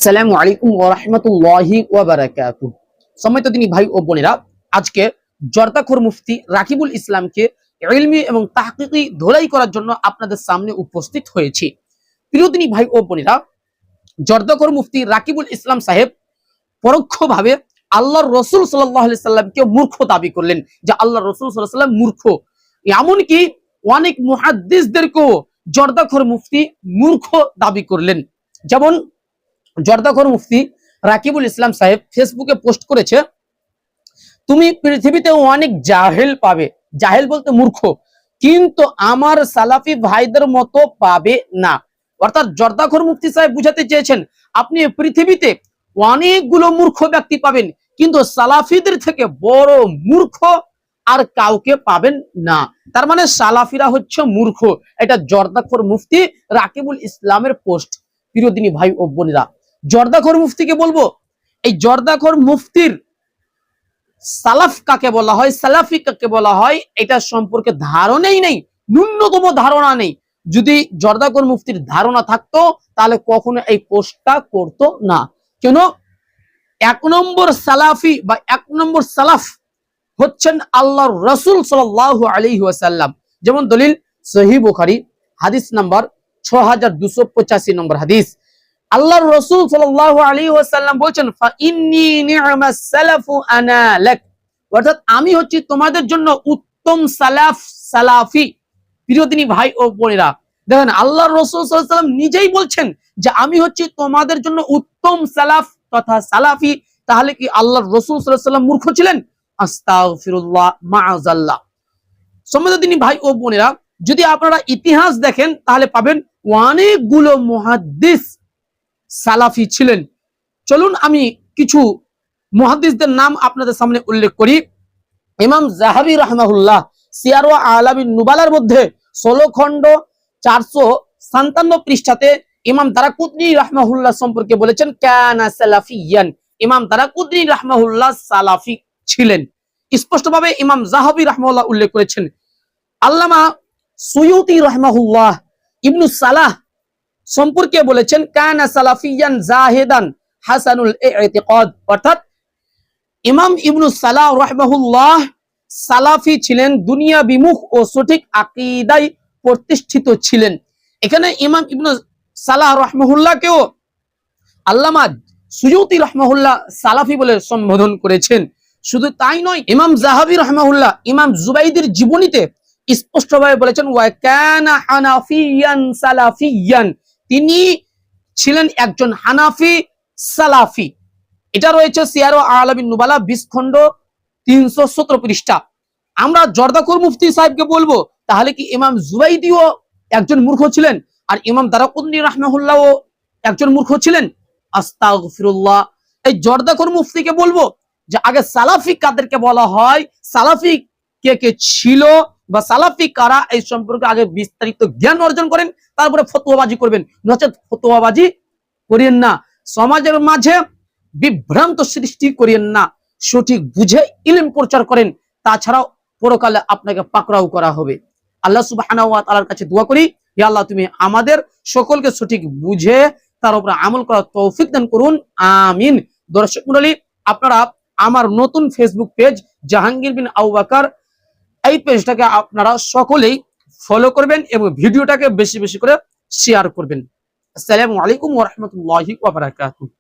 আসসালামু আলাইকুম ওয়া রাহমাতুল্লাহি ওয়া বারাকাতুহু। সম্মানিত দিনী ভাই ও বোনেরা, আজকে জর্দাখোর মুফতি রাকিবুল ইসলামকে ইলমি এবং তাহকিকি ধোলাই করার জন্য আপনাদের সামনে উপস্থিত হয়েছি। প্রিয় দিনী ভাই ও বোনেরা, জর্দাখোর মুফতি রাকিবুল ইসলাম সাহেব পরোক্ষভাবে আল্লাহর রাসূল সাল্লাল্লাহু আলাইহি সাল্লামকে মূর্খ দাবি করলেন, যে আল্লাহর রাসূল সাল্লাল্লাহু আলাইহি সাল্লাম মূর্খ। এমনকি অনেক মুহাদ্দিসদেরকেও জর্দাখোর মুফতি মূর্খ দাবি করলেন। যেমন জর্দাখোর মুফতি রাকিবুল ইসলাম সাহেব ফেসবুকে পোস্ট করেছে, তুমি পৃথিবীতে অনেক জাহেল পাবে, জাহেল বলতে মূর্খ, কিন্তু আমার সালাফি ভাইদের মতো পাবে না। অর্থাৎ জর্দাখোর মুফতি সাহেব বুঝাতে চেয়েছেন, আপনি পৃথিবীতে অনেকগুলো মূর্খ ব্যক্তি পাবেন, কিন্তু সালাফিদের থেকে বড় মূর্খ আর কাউকে পাবেন না। তার মানে সালাফিরা হচ্ছে মূর্খ। এটা জর্দাখোর মুফতি রাকিবুল ইসলামের পোস্ট। প্রিয় দিনী ভাই ও বোনেরা, জর্দাখোর মুফতিকে বলবো, এই জর্দাখোর মুফতির সালাফ কাকে বলা হয়, সালাফি কাকে বলা হয়, এটা সম্পর্কে ধারণাই নেই, ন্যূনতম ধারণা নেই। যদি জর্দাখোর মুফতির ধারণা থাকতো তাহলে কখনো এই পোস্টটা করতো না। কেন? এক নম্বর সালাফি বা এক নম্বর সালাফ হচ্ছেন আল্লাহর রাসূল সাল্লাল্লাহু আলাইহি ওয়াসাল্লাম। যেমন দলিল সহিহ বুখারী হাদিস নাম্বার 6285 নম্বর হাদিস। আল্লাহর রাসূল সাল্লাল্লাহু আলাইহি ওয়াসাল্লাম বলেছেন, ফা ইন্নী নি'মাস সালাফু আনা লাক, অর্থাৎ আমি হচ্ছি তোমাদের জন্য উত্তম সালাফ, সালাফি। প্রিয় দিনী ভাই ও বোনেরা, দেখেন আল্লাহর রাসূল সাল্লাল্লাহু আলাইহি ওয়াসাল্লাম নিজেই বলছেন যে আমি হচ্ছি তোমাদের জন্য উত্তম সালাফ তথা সালাফি। তাহলে কি আল্লাহর রাসূল সাল্লাল্লাহু আলাইহি ওয়াসাল্লাম মূর্খ ছিলেন? আস্তাগফিরুল্লাহ, মাআযাল্লাহ। সম্মানিত দিনী ভাই ও বোনেরা, যদি আপনারা ইতিহাস দেখেন তাহলে পাবেন অনেকগুলো মুহাদ্দিস সালাফি ছিলেন। চলুন আমি কিছু মুহাদ্দিসদের নাম আপনাদের সামনে উল্লেখ করি। ইমাম যাহাবী রাহমাহুল্লাহ সিয়ার ওয়া আলামিন নুবালার মধ্যে 16 খণ্ড 457 পৃষ্ঠাতে ইমাম দারাকুতনি রাহমাহুল্লাহ সম্পর্কে বলেছেন, কানা সালাফিয়ান। ইমাম দারাকুতনি রাহমাহুল্লাহ সালাফি ছিলেন। স্পষ্টভাবে ইমাম যাহাবী রাহমাহুল্লাহ উল্লেখ করেছেন। আল্লামা সুয়ুতি রাহমাহুল্লাহ ইবনু সালাহ সম্পর্কে বলেছেন, কানা সালাফিয়ান জাহিদান হাসানুল ইতিকাদ। অর্থাৎ ইমাম ইবনু সালাহ রাহমাহুল্লাহ সালাফি ছিলেন, দুনিয়া বিমুখ ও সঠিক আকীদায় প্রতিষ্ঠিত ছিলেন। এখানে ইমাম ইবনু সালাহ রাহমাহুল্লাহকেও আল্লামা সুয়ুতি রাহমাহুল্লাহ সালাফি বলে সম্বোধন করেছেন। শুধু তাই নয়, ইমাম যাহাবী রাহমাহুল্লাহ ইমাম জুবাইদির জীবনীতে স্পষ্টভাবে বলেছেন, ওয়া কানা হানাফিয়ান সালাফিয়ান, তিনি ছিলেন একজন হানাফি সালাফি। এটা রয়েছে সিয়ার ও আলামিন নুবালা 20 খণ্ড 317 পৃষ্ঠা। আমরা জর্দাখোর মুফতি সাহেবকে বলবো, তাহলে কি ইমাম জুবাইদিও একজন মূর্খ ছিলেন আর ইমাম দারাকুতনি রাহমাহুল্লাহ একজন মূর্খ ছিলেন? আস্তাগফিরুল্লাহ। এই জর্দাখোর মুফতিকে বলবো যে আগে সালাফি কাদেরকে বলা হয়, সালাফি কে কে ছিল বা সালাফি কারা, এই সম্পর্কে আগে বিস্তারিত জ্ঞান অর্জন করেন, তারপরে ফতোয়াবাজি করবেন। নচেত ফতোয়াবাজি করিয়েন না, সমাজের মাঝে বিভ্রান্ত সৃষ্টি করিয়েন না, সঠিক বুঝে ইলম প্রচার করেন, তাছাড়াও পরকালে আপনাকে পাকড়াও করা হবে। আল্লাহ সুবহানাহু ওয়া তাআলার কাছে দোয়া করি, হে আল্লাহ তুমি আমাদের সকলকে সঠিক বুঝে তার উপর আমল করার তৌফিক দান করুন, আমিন। দর্শক মণ্ডলী, আপনারা আমার নতুন ফেসবুক পেজ জাহাঙ্গীর বিন আবু বকর, এই পেজটাকে আপনারা সকলেই ফলো করবেন এবং ভিডিওটাকে বেশি বেশি করে শেয়ার করবেন। আসসালামু আলাইকুম ওয়া রাহমাতুল্লাহি ওয়া বারাকাতুহু।